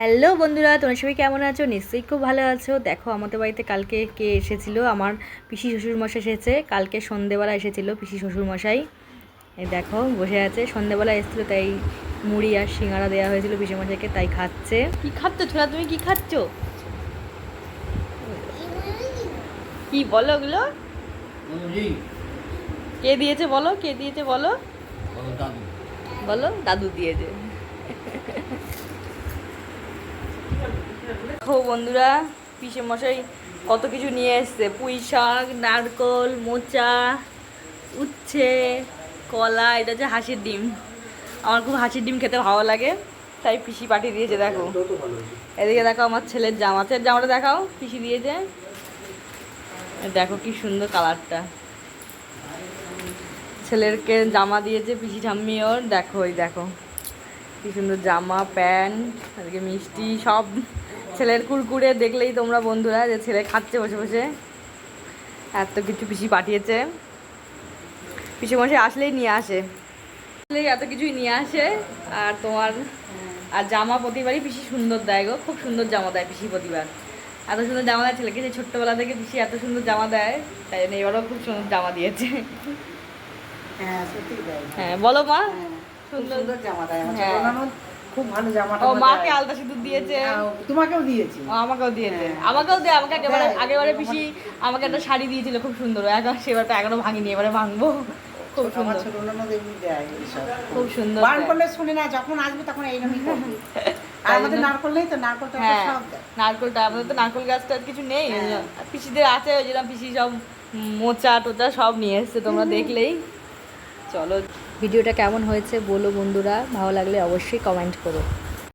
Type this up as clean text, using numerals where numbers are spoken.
Hello বন্ধুরা, তোমরা সবাই কেমন আছো? নিশ্চয়ই খুব ভালো আছো। দেখো আমাদের বাড়িতে কালকে কে এসেছিল, আমার পিসি শ্বশুরমশাই এসেছে। কালকে সন্ধেবেলা এসেছিল পিসি শ্বশুরমশাই। এই দেখো বসে আছে, সন্ধেবেলা এসেছিলো তাই মুড়ি আর সিঙ্গারা দেওয়া হয়েছিল পিসিমশাইকে, তাই খাচ্ছে। কি খাচ্ছ ছোলা, তুমি কি খাচ্ছ? কি বলো ওগুলো? কে দিয়েছে বলো, কে দিয়েছে বলো? বলো দাদু দিয়েছে। দেখো বন্ধুরা, পিসে মশাই কত কিছু নিয়ে এসছে। পুঁই শাক, নারকোল, মোচা, উচ্ছে, কলা। এটা হচ্ছে হাঁসের ডিম। আমার খুব হাঁসের ডিম খেতে ভালো লাগে, তাই পিসি পাঠিয়ে দিয়েছে। দেখো এদিকে দেখো আমার ছেলের জামা, ছেলের জামাটা দেখাও, পিসি দিয়েছে। দেখো কি সুন্দর কালারটা। ছেলেরকে জামা দিয়েছে পিসি ঠাম্মি ওর। দেখো ওই দেখো কি সুন্দর জামা, প্যান্ট, এদিকে মিষ্টি সব। ছেলের কুরকুরে দেখলেই তোমরা বন্ধুরা যে ছেলে খাচ্ছে বসে বসে। এত কিছু পিসি পাঠিয়েছে। পিসি মশাই আসলেই নিয়ে আসে, আসলেই এত কিছুই নিয়ে আসে। আর তোমার আর জামা প্রতিবারই পিসি সুন্দর দেয় গো, খুব সুন্দর জামা দেয় পিসি প্রতিবার। এত সুন্দর জামা দেয় ছেলেকে, সেই ছোট্টবেলা থেকে পিসি এত সুন্দর জামা দেয়, তাই জন্য এবারও খুব সুন্দর জামা দিয়েছে। হ্যাঁ বলো মা। সুন্দর জামা দেয় আমার হ্যাঁ। ছোট ননদ, খুব ভালো জামাটা ও দেয়। মাকে আলতা সিঁদুর দিয়েছে। তোমাকেও দিয়েছি। ও আমাকেও দিয়েছে, হ্যাঁ। আমাকেও দেয়। আমাকে একেবারে দেয়। আগেবারে পিসি আমাকে একটা শাড়ি দিয়েছিল খুব সুন্দর, এখন সেবারটা এখনো ভাঙিনি, এবারে ভাঙবো। খুব আমার সুন্দর, ছোট ননদ এমনি দেয় এইসব। খুব সুন্দর বারণ দেয়। করলে শুনে না, যখন আসবে তখন এইরকমই করবে। আর আমাদের নারকল নেই তো, নারকলটা হ্যাঁ সব দেয়। নারকোলটা, আমাদের তো নারকোল গাছটা আর কিছু নেই। হ্যাঁ। পিসিদের আছে, ওই জন্য পিসি সব মোচা টোচা সব নিয়ে এসছে, তোমরা দেখলেই। চলো ভিডিওটা কেমন হয়েছে বলো বন্ধুরা, ভালো লাগলে অবশ্যই কমেন্ট করো।